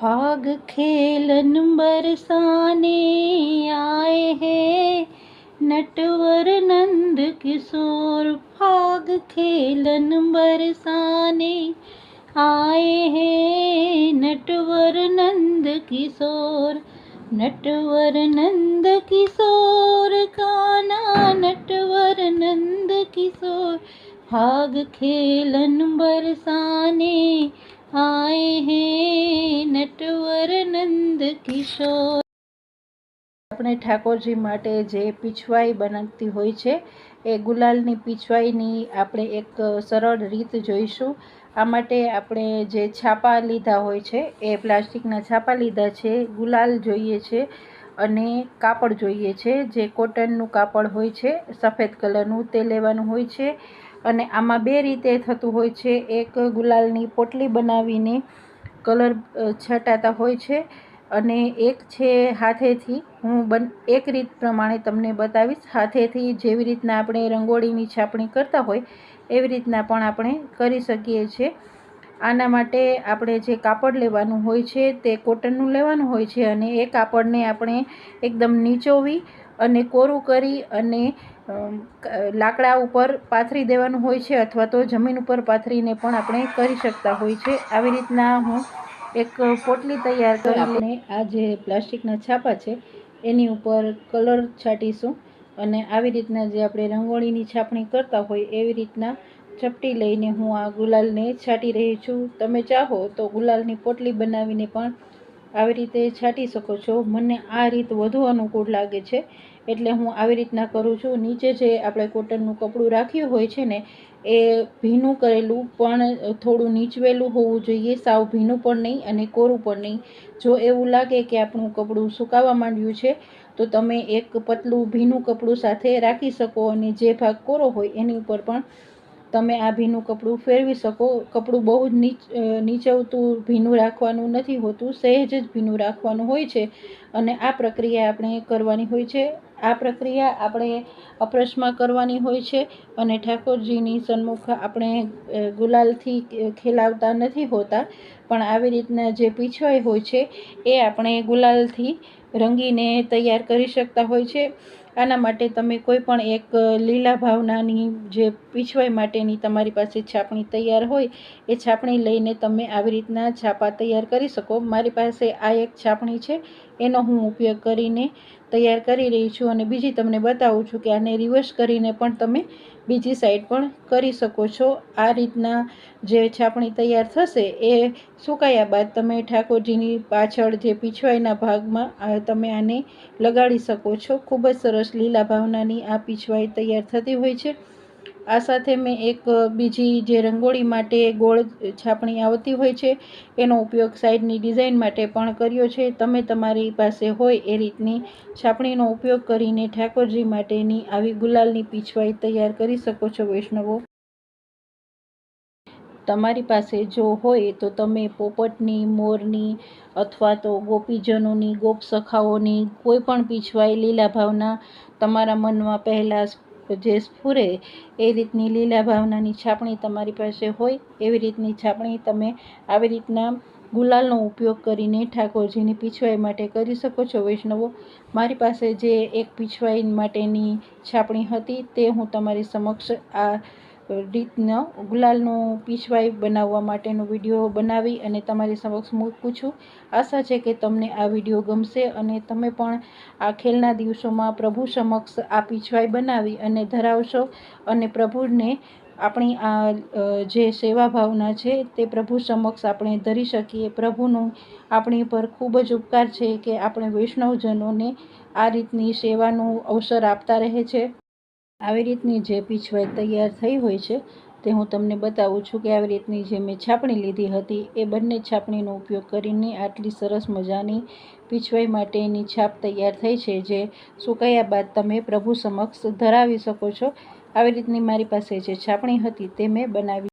फाग खेलन बरसाने आए हैं नटवर नंद किशोर। फाग खेलन बरसाने आए हैं नटवर नंद किशोर। नटवर नंद किशोर कान्हा नटवर नंद किशोर। फाग खेलन बरसाने आए हैं नटवर नंद किशोर। આપણે ઠાકોરજી માટે જે પીછવાઈ બનાવતી હોય છે એ ગુલાલની પીછવાઈની આપણે એક સરળ રીત જોઈશું। આ માટે આપણે જે છાપા લીધા હોય છે એ પ્લાસ્ટિકના છાપા લીધા છે, ગુલાલ જોઈએ છે અને કાપડ જોઈએ છે, જે કોટનનું કાપડ હોય છે સફેદ કલરનું તે લેવાનું હોય છે। અને આમાં બે રીતે થતું હોય છે, એક ગુલાલની પોટલી બનાવીને કલર છટાતા હોય છે અને એક છે હાથેથી। હું એક રીત પ્રમાણે તમને બતાવીશ। હાથેથી જેવી રીતના આપણે રંગોળીની છાપણી કરતા હોય એવી રીતના પણ આપણે કરી શકીએ છીએ। આના માટે આપણે જે કાપડ લેવાનું હોય છે તે કોટનનું લેવાનું હોય છે અને એ કાપડને આપણે એકદમ નીચોવી અને કોરું કરી અને લાકડા ઉપર પાથરી દેવાનું હોય છે અથવા તો જમીન ઉપર પાથરીને પણ આપણે કરી શકતા હોય છે। આવી રીતના હું એક પોટલી તૈયાર કરીને આ જે પ્લાસ્ટિકના છાપા છે એની ઉપર કલર છાંટીશું અને આવી રીતના જે આપણે રંગોળીની છાપણી કરતા હોય એવી રીતના ચપટી લઈને હું આ ગુલાલને છાંટી રહી છું। તમે ચાહો તો ગુલાલની પોટલી બનાવીને પણ આવી રીતે છાંટી શકો છો। મને આ રીત વધુ અનુકૂળ લાગે છે એટલે હું આવી રીતના કરું છું। નીચે જે આપણે કોટનનું કપડું રાખ્યું હોય છે ને એ ભીનું કરેલું પણ થોડું નીચવેલું હોવું જોઈએ, સાવ ભીનું પણ નહીં અને કોરું પણ નહીં। જો એવું લાગે કે આપણું કપડું સુકાવા માંડ્યું છે તો તમે એક પતલું ભીનું કપડું સાથે રાખી શકો અને જે ભાગ કોરો હોય એની ઉપર પણ તમે આ ભીનું કપડું ફેરવી શકો। કપડું બહુ જ નીચવતું ભીનું રાખવાનું નથી હોતું, સહેજ જ ભીનું રાખવાનું હોય છે અને આ પ્રક્રિયા આપણે કરવાની હોય છે। આ પ્રક્રિયા આપણે અપરસમાં કરવાની હોય છે અને ઠાકોરજીની સન્મુખ આપણે ગુલાલથી ખેલાવતા નથી હોતા, પણ આવી રીતના જે પીછવાઈ હોય છે એ આપણે ગુલાલથી રંગીને તૈયાર કરી શકતા હોય છે। આના માટે તમે કોઈ પણ એક લીલા ભાવનાની જે પીછવાઈ માટેની તમારી પાસે છાપણી તૈયાર હોય એ છાપણી લઈને તમે આવી રીતના છાપા તૈયાર કરી શકો। મારી પાસે આ એક છાપણી છે એનો હું ઉપયોગ કરીને તૈયાર કરી રહી છું અને બીજી તમને બતાવું છું કે આને રિવર્સ કરીને પણ તમે બીજી સાઈડ પણ કરી શકો છો। આ રીતના જે છાપણી તૈયાર થશે એ સુકાયા બાદ તમે ઠાકોરજીની પાછળ જે પીછવાઈના ભાગમાં તમે આને લગાડી શકો છો। ખૂબ જ સરસ લીલા ભાવનાની આ પીછવાઈ તૈયાર થતી હોય છે। આ સાથે મેં એક બીજી જે રંગોળી માટે ગોળ છાપણી આવતી હોય છે એનો ઉપયોગ સાઈડની ડિઝાઇન માટે પણ કર્યો છે। તમે તમારી પાસે હોય એ રીતની છાપણીનો ઉપયોગ કરીને ઠાકોરજી માટેની આવી ગુલાલની પીછવાઈ તૈયાર કરી શકો છો વૈષ્ણવો। તમારી પાસે જો હોય તો તમે પોપટની, મોરની અથવા તો ગોપીજનોની, ગોપ સખાઓની કોઈ પણ પીછવાઈ લીલા ભાવના તમારા મનમાં પહેલાં જે સ્ફુરે એ રીતની લીલા ભાવનાની છાપણી તમારી પાસે હોય એવી રીતની છાપણી તમે આવી રીતના ગુલાલનો ઉપયોગ કરીને ઠાકોરજીની પીછવાઈ માટે કરી શકો છો વૈષ્ણવો। મારી પાસે જે એક પીછવાઈ માટેની છાપણી હતી તે હું તમારી સમક્ષ આ રીતનો ગુલાલનો પીછવાઈ બનાવવા માટેનો વિડીયો બનાવી અને તમારી સમક્ષ મૂકું છું। આશા છે કે તમને આ વિડીયો ગમશે અને તમે પણ આ ખેલના દિવસોમાં પ્રભુ સમક્ષ આ પીછવાઈ બનાવી અને ધરાવશો અને પ્રભુને આપણી આ જે સેવા ભાવના છે તે પ્રભુ સમક્ષ આપણે ધરી શકીએ। પ્રભુનો આપણી પર ખૂબ જ ઉપકાર છે કે આપણે વૈષ્ણવજનોને આ રીતની સેવાનો અવસર આપતા રહે છે। આવી રીતની જે પીછવાઈ તૈયાર થઈ હોય છે તે હું તમને બતાવું છું કે આવી રીતની જે મેં છાપણી લીધી હતી એ બંને છાપણીનો ઉપયોગ કરીને આટલી સરસ મજાની પીછવાઈ માટેની છાપ તૈયાર થઈ છે, જે સુકાયા બાદ તમે પ્રભુ સમક્ષ ધરાવી શકો છો। આવી રીતની મારી પાસે જે છાપણી હતી તે મેં બનાવી।